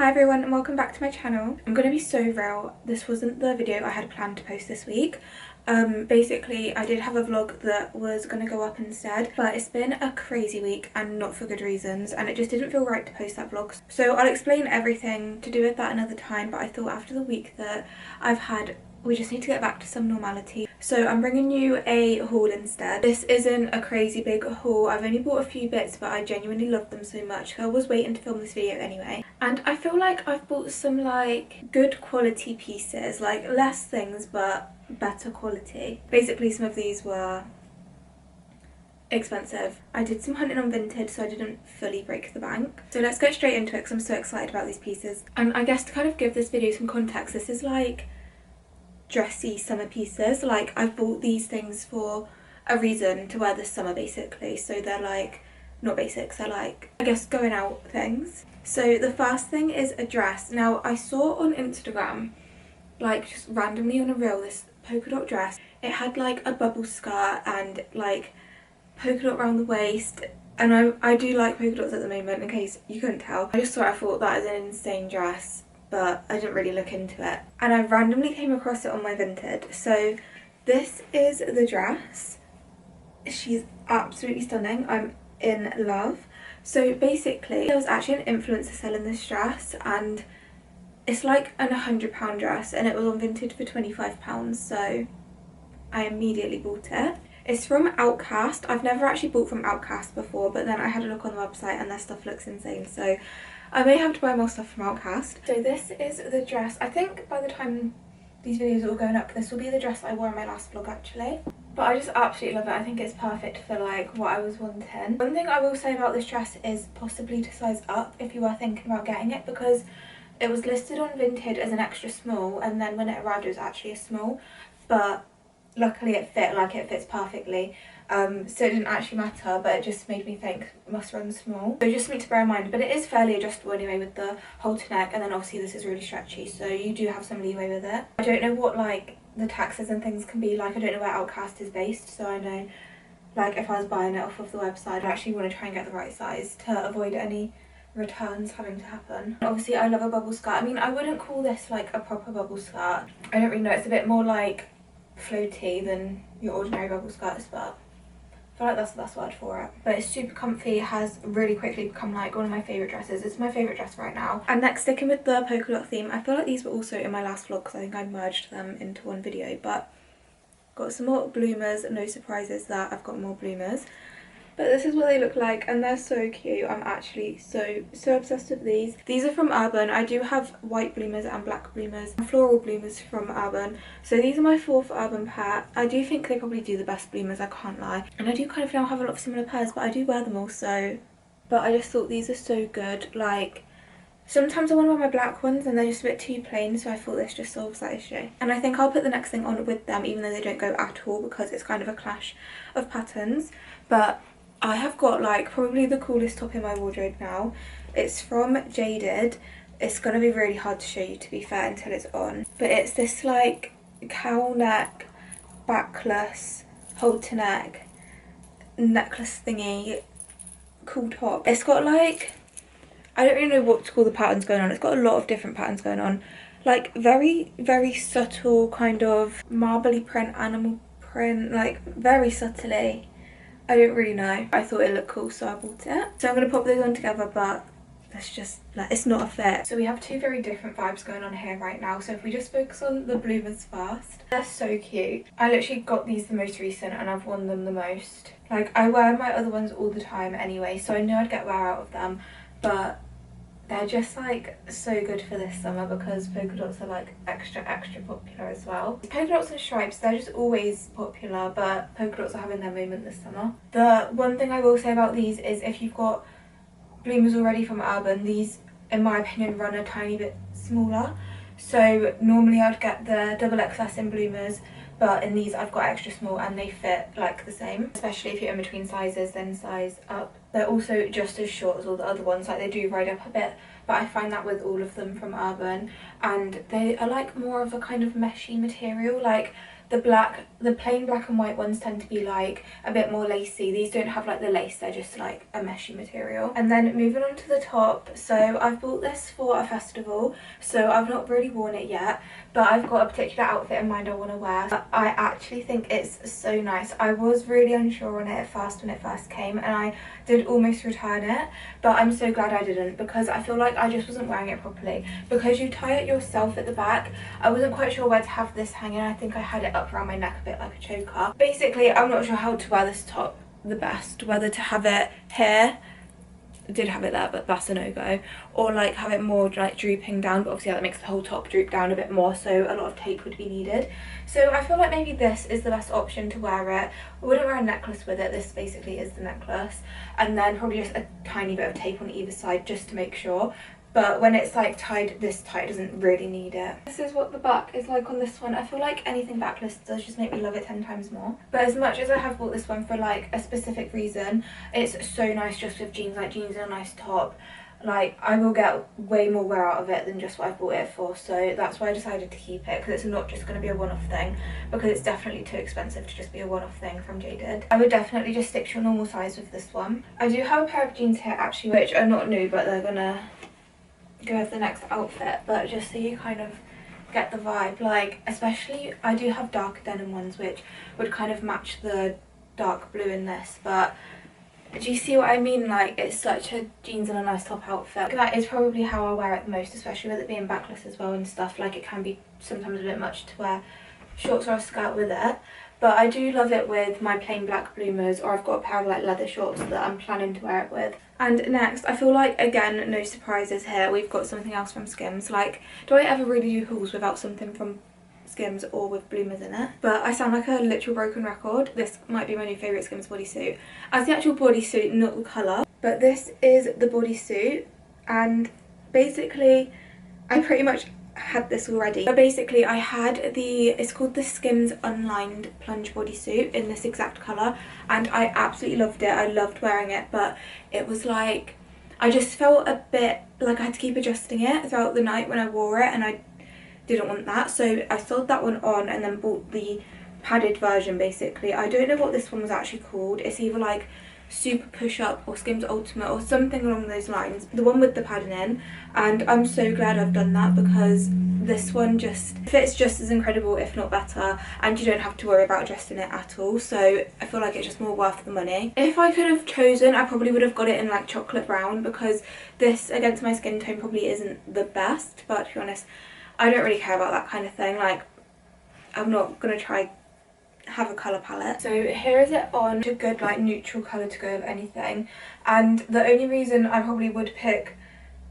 Hi everyone and welcome back to my channel. I'm gonna be so real, this wasn't the video I had planned to post this week. Basically I did have a vlog that was gonna go up instead, but it's been a crazy week and not for good reasons, and it just didn't feel right to post that vlog. So I'll explain everything to do with that another time, but I thought after the week that I've had, we just need to get back to some normality. So I'm bringing you a haul instead. This isn't a crazy big haul. I've only bought a few bits, but I genuinely love them so much. So I was waiting to film this video anyway. And I feel like I've bought some like good quality pieces, like less things but better quality. Basically some of these were expensive. I did some hunting on Vinted, so I didn't fully break the bank. So let's get straight into it because I'm so excited about these pieces. And I guess to kind of give this video some context, this is like dressy summer pieces. Like I've bought these things for a reason to wear this summer basically, so they're like not basics, they're like I guess going out things. So the first thing is a dress. Now I saw on Instagram, like just randomly on a reel, this polka dot dress. It had like a bubble skirt and like polka dot around the waist, and I do like polka dots at the moment, in case you couldn't tell. I thought that is an insane dress, but I didn't really look into it, and I randomly came across it on my Vinted. So this is the dress. She's absolutely stunning. I'm in love. So basically there was actually an influencer selling this dress, and it's like an £100 dress, and it was on Vinted for £25, so I immediately bought it. It's from Outcast. I've never actually bought from Outcast before, but then I had a look on the website and their stuff looks insane, so I may have to buy more stuff from Outcast. So this is the dress. I think by the time these videos are all going up, this will be the dress I wore in my last vlog actually. But I just absolutely love it. I think it's perfect for like what I was wanting. One thing I will say about this dress is possibly to size up if you are thinking about getting it, because it was listed on Vinted as an extra small, and then when it arrived it was actually a small, but luckily it fit, like it fits perfectly. So it didn't actually matter, but it just made me think must run small. So just something to bear in mind, but it is fairly adjustable anyway with the halter neck, and then obviously this is really stretchy, so you do have some leeway with it. I don't know what like the taxes and things can be like. I don't know where Outcast is based, so I know like if I was buying it off of the website I actually want to try and get the right size to avoid any returns having to happen. Obviously I love a bubble skirt. I mean, I wouldn't call this like a proper bubble skirt. I don't really know, it's a bit more like floaty than your ordinary bubble skirts, but I feel like that's the best word for it. But it's super comfy. It has really quickly become like one of my favourite dresses. It's my favourite dress right now. And next, sticking with the polka dot theme, I feel like these were also in my last vlog because I think I merged them into one video, but got some more bloomers. No surprises that I've got more bloomers. But this is what they look like, and they're so cute. I'm actually so obsessed with these. These are from Urban. I do have white bloomers and black bloomers, and floral bloomers from Urban. So these are my fourth Urban pair. I do think they probably do the best bloomers, I can't lie. And I do kind of now have a lot of similar pairs, but I do wear them also. But I just thought these are so good. Like, sometimes I want to wear my black ones and they're just a bit too plain, so I thought this just solves that issue. And I think I'll put the next thing on with them, even though they don't go at all, because it's kind of a clash of patterns. But I have got like probably the coolest top in my wardrobe now. It's from Jaded. It's gonna be really hard to show you, to be fair, until it's on. But it's this like cowl neck, backless, halter neck, necklace thingy, cool top. It's got like, I don't really know what to call the patterns going on. It's got a lot of different patterns going on. Like very subtle kind of marbly print, animal print, like very subtly. I don't really know. I thought it looked cool, so I bought it. So I'm going to pop those on together, but that's just, like, it's not a fit. So we have two very different vibes going on here right now. So if we just focus on the bloomers first. They're so cute. I literally got these the most recent and I've worn them the most. Like, I wear my other ones all the time anyway, so I knew I'd get wear out of them. But they're just like so good for this summer because polka dots are like extra popular as well. Polka dots and stripes, they're just always popular, but polka dots are having their moment this summer. The one thing I will say about these is if you've got bloomers already from Urban, these in my opinion run a tiny bit smaller. So normally I'd get the double XS in bloomers, but in these I've got extra small and they fit like the same, especially if you're in between sizes, then size up. They're also just as short as all the other ones, like they do ride up a bit, but I find that with all of them from Urban. And they are like more of a kind of meshy material, like the plain black and white ones tend to be like a bit more lacy. These don't have like the lace, they're just like a meshy material. And then moving on to the top, so I've bought this for a festival, so I've not really worn it yet, but I've got a particular outfit in mind I want to wear. I actually think it's so nice. I was really unsure on it at first when it first came, and I did almost return it, but I'm so glad I didn't, because I feel like I just wasn't wearing it properly. Because you tie it yourself at the back, I wasn't quite sure where to have this hanging. I think I had it up around my neck a bit like a choker. Basically, I'm not sure how to wear this top the best, whether to have it here, I did have it there but that's a no-go, or like have it more like drooping down, but obviously that makes the whole top droop down a bit more, so a lot of tape would be needed. So I feel like maybe this is the best option to wear it. I wouldn't wear a necklace with it, this basically is the necklace, and then probably just a tiny bit of tape on either side just to make sure. But when it's like tied this tight, it doesn't really need it. This is what the back is like on this one. I feel like anything backless does just make me love it 10 times more. But as much as I have bought this one for like a specific reason, it's so nice just with jeans, like jeans and a nice top. Like I will get way more wear out of it than just what I bought it for, so that's why I decided to keep it, because it's not just going to be a one-off thing, because it's definitely too expensive to just be a one-off thing from Jaded. I would definitely just stick to your normal size with this one. I do have a pair of jeans here actually, which are not new, but they're gonna go with the next outfit, but just so you kind of get the vibe, like especially I do have dark denim ones which would kind of match the dark blue in this, but do you see what I mean? Like it's such a jeans and a nice top outfit. That is probably how I wear it the most, especially with it being backless as well and stuff. Like it can be sometimes a bit much to wear shorts or a skirt with it, but I do love it with my plain black bloomers, or I've got a pair of like leather shorts that I'm planning to wear it with. And next, I feel like, again, no surprises here, we've got something else from Skims. Like, do I ever really do hauls without something from Skims or with bloomers in it? But I sound like a literal broken record. This might be my new favourite Skims bodysuit. As the actual bodysuit, not the colour. But this is the bodysuit, and basically, I pretty much had this already. But basically I had it's called the Skims unlined plunge bodysuit in this exact colour, and I absolutely loved it. I loved wearing it, but it was like I just felt a bit like I had to keep adjusting it throughout the night when I wore it, and I didn't want that, so I sold that one on and then bought the padded version. Basically I don't know what this one was actually called. It's either like Super Push Up or Skims Ultimate or something along those lines, the one with the padding in, and I'm so glad I've done that, because this one just fits just as incredible if not better, and you don't have to worry about adjusting it at all, so I feel like it's just more worth the money. If I could have chosen, I probably would have got it in like chocolate brown, because this against my skin tone probably isn't the best, but to be honest I don't really care about that kind of thing. Like I'm not gonna try have a colour palette. So here is it on, a good like neutral colour to go with anything, and the only reason I probably would pick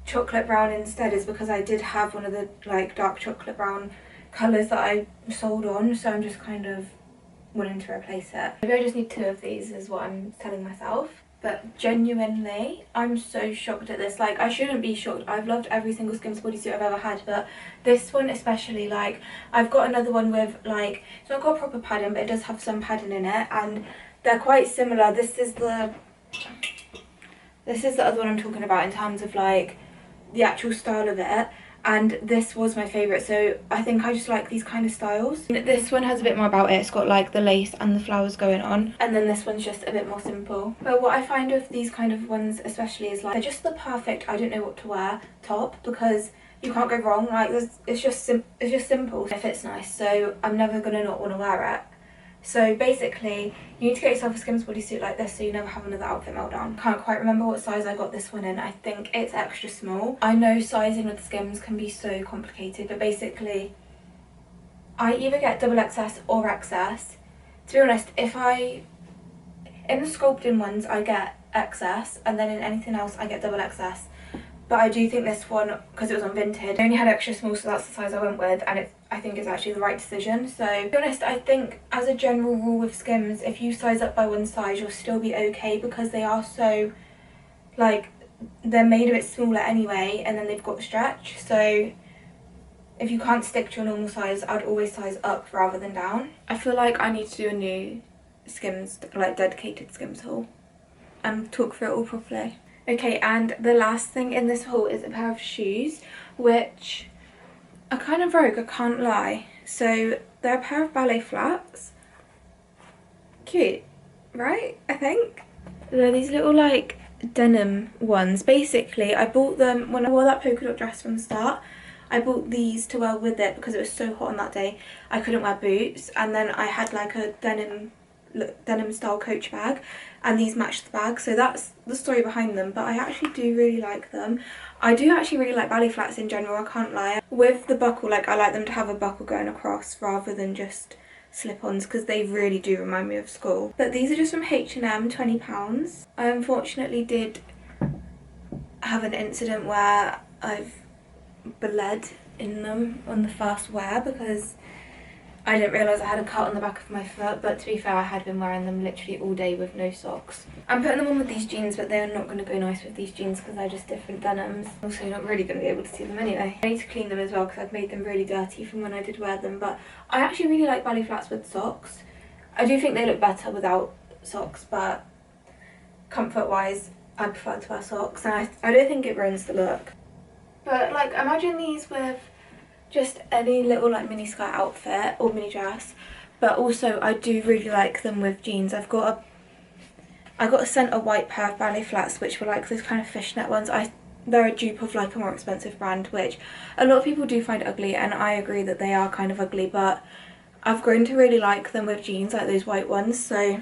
chocolate brown instead is because I did have one of the like dark chocolate brown colours that I sold on, so I'm just kind of wanting to replace it. Maybe I just need 2 of these is what I'm telling myself. But genuinely, I'm so shocked at this. Like, I shouldn't be shocked. I've loved every single Skims bodysuit I've ever had, but this one especially, like, I've got another one with, like, it's not got proper padding, but it does have some padding in it, and they're quite similar. This is the other one I'm talking about in terms of, like, the actual style of it. And this was my favourite, so I think I just like these kind of styles. This one has a bit more about it. It's got like the lace and the flowers going on, and then this one's just a bit more simple. But what I find with these kind of ones especially is like they're just the perfect I don't know what to wear top, because you can't go wrong. Like it's just simple. It fits nice, so I'm never gonna not want to wear it. So basically, you need to get yourself a Skims bodysuit like this so you never have another outfit meltdown. Can't quite remember what size I got this one in. I think it's extra small. I know sizing with Skims can be so complicated, but basically, I either get double XS or XS. To be honest, in the sculpting ones I get XS, and then in anything else I get double XS. But I do think this one, because it was on Vinted, I only had extra small, so that's the size I went with, and I think it's actually the right decision. So to be honest, I think as a general rule with Skims, if you size up by one size you'll still be okay, because they are so, like, they're made a bit smaller anyway, and then they've got stretch. So if you can't stick to your normal size, I'd always size up rather than down. I feel like I need to do a new Skims, like dedicated Skims haul, and talk through it all properly. Okay, and the last thing in this haul is a pair of shoes, which are kind of rogue, I can't lie. So they're a pair of ballet flats. Cute, right? I think. They're these little like denim ones. Basically, I bought them when I wore that polka dot dress from the start. I bought these to wear with it because it was so hot on that day. I couldn't wear boots, and then I had like a denim style Coach bag, and these matched the bag, so that's the story behind them. But I actually do really like them. I do actually really like ballet flats in general, I can't lie. With the buckle, like I like them to have a buckle going across rather than just slip-ons, because they really do remind me of school. But these are just from H&M, £20. I unfortunately did have an incident where I've bled in them on the first wear because I didn't realise I had a cut on the back of my foot, but to be fair, I had been wearing them literally all day with no socks. I'm putting them on with these jeans, but they're not going to go nice with these jeans because they're just different denims. Also, not really going to be able to see them anyway. I need to clean them as well because I've made them really dirty from when I did wear them, but I actually really like ballet flats with socks. I do think they look better without socks, but comfort-wise, I prefer to wear socks, and I don't think it ruins the look. But like, imagine these with just any little like mini skirt outfit or mini dress, but also I do really like them with jeans. I got sent a white pair of ballet flats which were like those kind of fishnet ones. They're a dupe of like a more expensive brand, which a lot of people do find ugly, and I agree that they are kind of ugly, but I've grown to really like them with jeans, like those white ones. So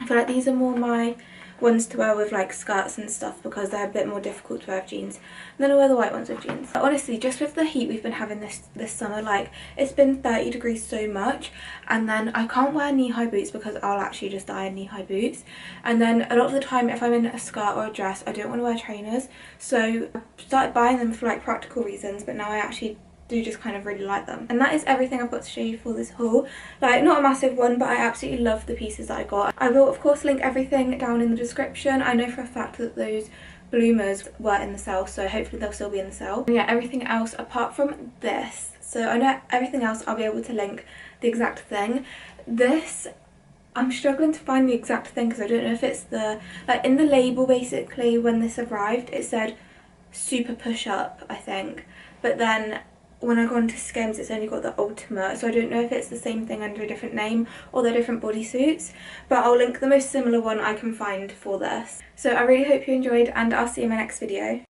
I feel like these are more my ones to wear with like skirts and stuff because they're a bit more difficult to wear with jeans. And then I'll wear the white ones with jeans. But honestly, just with the heat we've been having this summer, like it's been 30 degrees so much, and then I can't wear knee-high boots because I'll actually just die in knee-high boots. And then a lot of the time if I'm in a skirt or a dress, I don't want to wear trainers, so I started buying them for like practical reasons, but now I actually do just kind of really like them. And that is everything I've got to show you for this haul. Like, not a massive one, but I absolutely love the pieces that I got. I will of course link everything down in the description. I know for a fact that those bloomers were in the sale, so hopefully they'll still be in the sale. And yeah, everything else apart from this, so I know everything else I'll be able to link the exact thing. This, I'm struggling to find the exact thing because I don't know if it's the, like in the label basically when this arrived it said super push up, I think, but then when I go onto Skims it's only got the ultimate, so I don't know if it's the same thing under a different name or they're different bodysuits, but I'll link the most similar one I can find for this. So I really hope you enjoyed, and I'll see you in my next video.